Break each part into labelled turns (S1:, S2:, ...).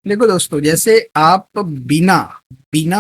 S1: देखो दोस्तों, जैसे आप बिना बिना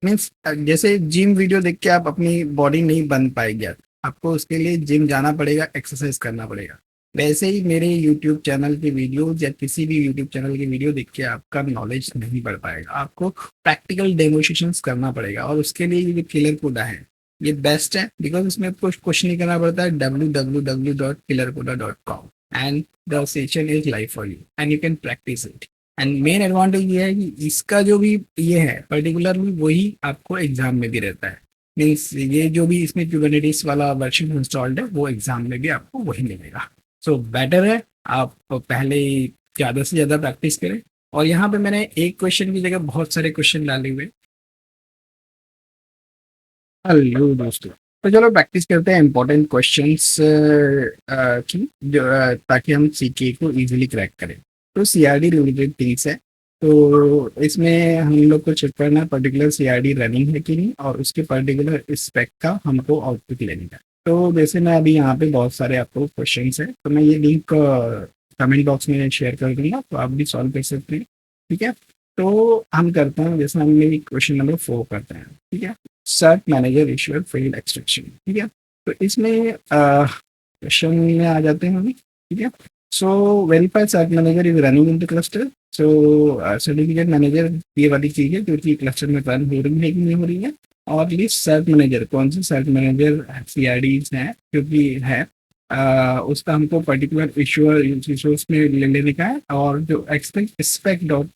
S1: मीन्स जैसे जिम वीडियो देख के आप अपनी बॉडी नहीं बन पाएगी। आपको उसके लिए जिम जाना पड़ेगा, एक्सरसाइज करना पड़ेगा। वैसे ही मेरे यूट्यूब चैनल की वीडियो या किसी भी यूट्यूब चैनल की वीडियो देख के आपका नॉलेज नहीं बढ़ पाएगा। आपको प्रैक्टिकल डेमोन्स्ट्रेशंस करना पड़ेगा, और उसके लिए ये किलर कोडा है, ये बेस्ट है। बिकॉज उसमें कुछ नहीं करना पड़ता है। www.killercoda.com and the session is live for you and you can practice it. And main advantage ये है कि इसका जो भी ये है पर्टिकुलरली वही आपको एग्जाम में भी रहता है। मीन्स ये जो भी इसमें क्यूबरनेटिस वाला वर्जन इंस्टॉल्ड है वो एग्जाम में भी आपको वही मिलेगा। सो बेटर है आप पहले ज़्यादा से ज़्यादा प्रैक्टिस करें। और यहाँ पे मैंने एक क्वेश्चन की जगह बहुत सारे क्वेश्चन डाले हुए। हेलो दोस्तों, तो चलो प्रैक्टिस करते हैं इंपॉर्टेंट क्वेश्चंस की, जो ताकि हम सीके को इजीली क्रैक करें। तो सीआरडी रिलेटेड थिंग्स है। तो इसमें हम लोग को चेक करना है पर्टिकुलर सीआरडी रनिंग है कि नहीं, और उसके पर्टिकुलर स्पेक का हमको आउटपुट लेना है। तो जैसे मैं अभी यहाँ पे बहुत सारे आपको क्वेश्चंस हैं, तो मैं ये लिंक कमेंट बॉक्स में शेयर कर दूंगा, तो आप भी सॉल्व कर सकते हैं। ठीक है, तो हम करते हैं, जैसे हम ये क्वेश्चन नंबर 4 करते हैं। ठीक है, search manager issuer field extraction. ठीक है, तो इसमें क्वेश्चन में आ जाते हैं हम। ठीक है, so verify cert manager is running in the cluster. So certificate manager ये वाली चीज़ है जो कि क्लस्टर में रन हो रही है कि नहीं हो रही है। और लिस्ट सर्च मैनेजर, कौन से सर्च मैनेजर सी आर डीज हैं क्योंकि है उसका हमको पर्टिकुलर इश्यूअर रिसोर्स में ले लेने का है। और जो expect spec dot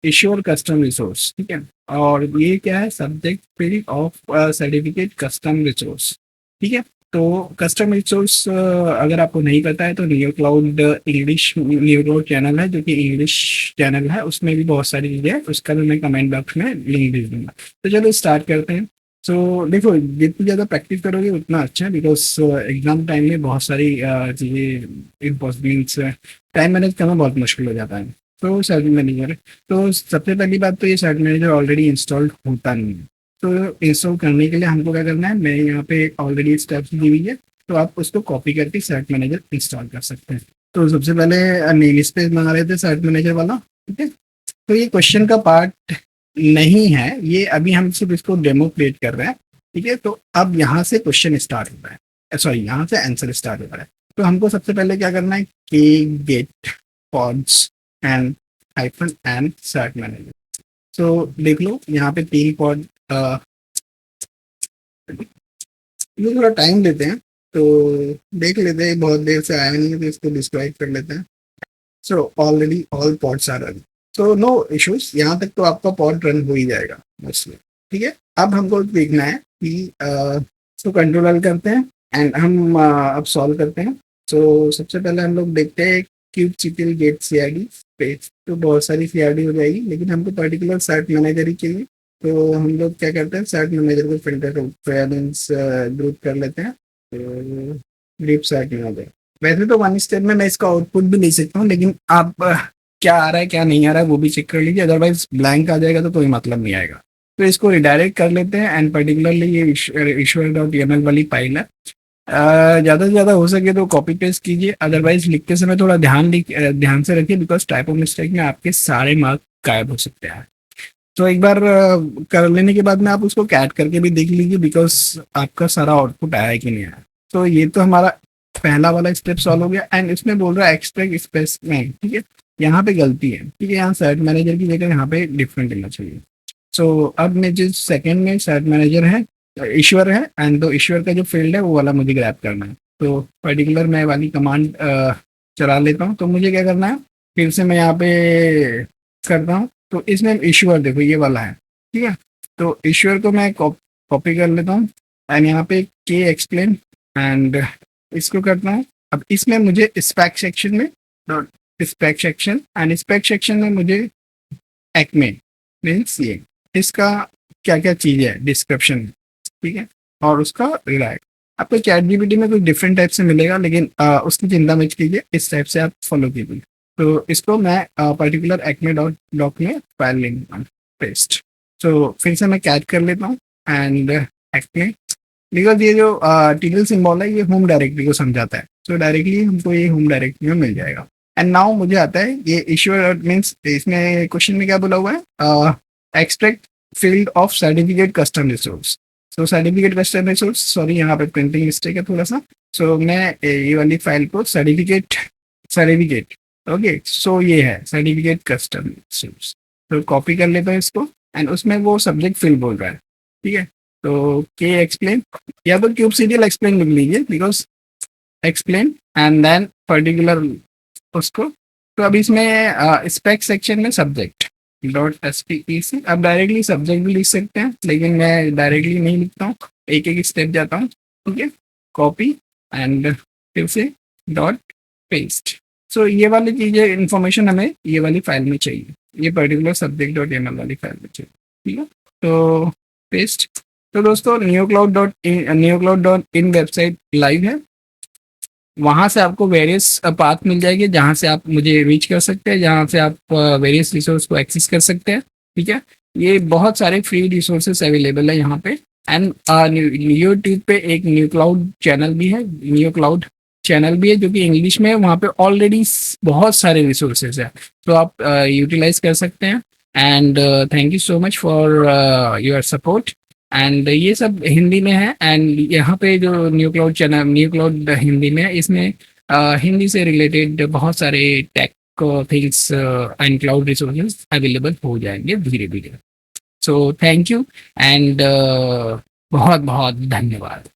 S1: issuer custom resource. ठीक है, और ये क्या है, subject field of certificate custom resource. ठीक है, तो कस्टम रिसोर्स अगर आपको नहीं पता है तो neo cloud English neuro channel है, जो कि इंग्लिश चैनल है, उसमें भी बहुत सारी चीज़ें हैं। उसका भी मैं कमेंट बॉक्स में लिंक भेज दूंगा। तो चलो स्टार्ट करते हैं। सो देखो, जितनी ज़्यादा प्रैक्टिस करोगे उतना अच्छा है, बिकॉज एग्जाम टाइम में बहुत सारी चीज़ें इम्पॉसिबल, टाइम मैनेज करना बहुत मुश्किल हो जाता है। तो सर्च मैनेजर, तो सबसे पहली बात तो ये सर्च मैनेजर ऑलरेडी इंस्टॉल्ड होता नहीं है। तो इंस्टॉल करने के लिए हमको क्या करना है, मैं यहाँ पे ऑलरेडी स्टेप्स दी हुई है, तो आप उसको कॉपी करके सर्च मैनेजर इंस्टॉल कर सकते हैं। तो सबसे पहले नेम स्पेस बना रहे थे सर्च मैनेजर वाला। ठीक है, तो ये क्वेश्चन का पार्ट नहीं है, ये अभी हम सिर्फ इसको डेमो क्रिएट कर रहे हैं। ठीक है, तो अब यहाँ से क्वेश्चन स्टार्ट हो रहा है, सॉरी यहाँ से आंसर स्टार्ट हो रहा है। तो हमको सबसे पहले क्या करना है कि get pods and hyphen and search manager. तो देख लो यहाँ पे 3 पॉड, ये थोड़ा टाइम लेते हैं, तो देख लेते हैं, बहुत देर से आया नहीं है तो इसको डिस्क्राइब कर लेते हैं। So already all pods are run, तो नो इश्यूज, यहाँ तक तो आपका पॉड रन हो ही जाएगा मोस्टली। ठीक है, अब हमको देखना है कि इसको कंट्रोल करते हैं एंड हम अब सॉल्व करते हैं। सो सबसे पहले हम लोग देखते हैं cube CPL get CRD page. तो बहुत सारी सीआरडी हो जाएगी, लेकिन हमको पर्टिकुलर सर्च मैनेजर ही चाहिए। तो हम लोग क्या करते हैं, सर्च मैनेजर को फिल्टर बैलेंस ग्रुप कर लेते हैं। तो ग्रुप सर्च मैनेजर, वैसे तो वन स्टेप में मैं इसका आउटपुट भी ले सकता हूँ, लेकिन आप क्या आ रहा है क्या नहीं आ रहा है वो भी चेक कर लीजिए, अदरवाइज ब्लैंक आ जाएगा तो कोई मतलब नहीं आएगा। तो इसको रिडायरेक्ट कर लेते हैं एंड पर्टिकुलरली ये ईश्वर डॉट एम वाली फाइल है। ज़्यादा से ज़्यादा हो सके तो कॉपी पेस्ट कीजिए, अदरवाइज लिखते समय थोड़ा ध्यान से रखिए, बिकॉज टाइप ऑफ मिस्टेक में आपके सारे मार्क गायब हो सकते हैं। तो एक बार कर लेने के बाद में आप उसको कैट करके भी देख लीजिए, बिकॉज आपका सारा आउटपुट आया है कि नहीं आया। तो ये तो हमारा पहला वाला स्टेप सॉल्व हो गया। एंड इसमें बोल रहा है एक्सट्रैक्ट स्पेस में। ठीक है, यहाँ पे गलती है। ठीक है, यहाँ सर्च मैनेजर की जगह यहाँ पे डिफरेंट लेना चाहिए। सो अब मैं जिस सेकंड में सर्च मैनेजर है ईश्वर है, एंड तो ईश्वर का जो फील्ड है वो वाला मुझे ग्रैब करना है। तो पर्टिकुलर मैं वाली कमांड चला लेता हूँ। तो मुझे क्या करना है, फिर से मैं यहाँ पे करता हूँ। तो इसमें ईश्वर देखो ये वाला है। ठीक है, तो ईश्वर को मैं कॉपी कर लेता हूँ एंड यहाँ पे के एक्सप्लेन एंड इसको करता हूँ। अब इसमें मुझे स्पेक सेक्शन में spec section and spec section में मुझे एक्मे मीन्स ये इसका क्या क्या चीज़ है डिस्क्रिप्शन। ठीक है, और उसका रिलायक आपको चैट जीपीटी में कुछ डिफरेंट टाइप से मिलेगा, लेकिन उसकी चिंता मत कीजिए, इस टाइप से आप फॉलो कीजिए। तो इसको मैं पर्टिकुलर एक्मे डॉक में फाइल लेंगे पेस्ट। तो फिर से मैं कैट कर लेता हूँ एंड एक्मे, बिकॉज ये जो टिकल सिंबल है ये होम डायरेक्टरी को समझाता है, तो डायरेक्टली हमको ये होम डायरेक्टरी में मिल जाएगा। एंड नाउ मुझे आता है ये इश्यूर मीन्स इसमें क्वेश्चन में क्या बोला हुआ है, extract field of certificate custom resource. So certificate custom resource, sorry यहाँ पे प्रिंटिंग मिस्टेक है थोड़ा सा। सो मैं ये वाली फाइल को सर्टिफिकेट ओके, सो ये है सर्टिफिकेट कस्टम रिसोर्स। तो कॉपी कर लेता हूँ इसको एंड उसमें वो सब्जेक्ट फिल बोल रहा है, ठीक है। तो के एक्सप्लेन या तो क्यूब सीरियल एक्सप्लेन लिख लीजिए, because explain and then particular उसको। तो अब इसमें स्पेक सेक्शन में subject dot S P E C, अब डायरेक्टली सब्जेक्ट भी लिख सकते हैं, लेकिन मैं डायरेक्टली नहीं लिखता हूँ, एक एक स्टेप जाता हूँ, ठीक है। कॉपी एंड फिर से डॉट पेस्ट। सो ये वाली चीज़ें इंफॉर्मेशन हमें ये वाली फाइल में चाहिए, ये particular subject dot M L वाली फाइल में चाहिए, ठीक है। तो पेस्ट। तो दोस्तों न्यूक्लाउड.इन वेबसाइट लाइव है, वहाँ से आपको वेरियस पाथ मिल जाएगी जहाँ से आप मुझे रीच कर सकते हैं, जहाँ से आप वेरियस रिसोर्स को एक्सेस कर सकते हैं, ठीक है। ये बहुत सारे फ्री रिसोर्सेस अवेलेबल है यहाँ पे। एंड यूट्यूब पे एक न्यू क्लाउड चैनल भी है, न्यू क्लाउड चैनल भी है जो कि इंग्लिश में है, वहाँ पे ऑलरेडी बहुत सारे रिसोर्सेज है, तो आप यूटिलाइज कर सकते हैं। And thank you so much for your support. And ये सब हिंदी में है, एंड यहाँ पे जो new cloud channel, new cloud Hindi में है, इसमें हिंदी से रिलेटेड बहुत सारे tech things and cloud resources available हो जाएंगे धीरे धीरे। सो थैंक यू एंड बहुत बहुत धन्यवाद।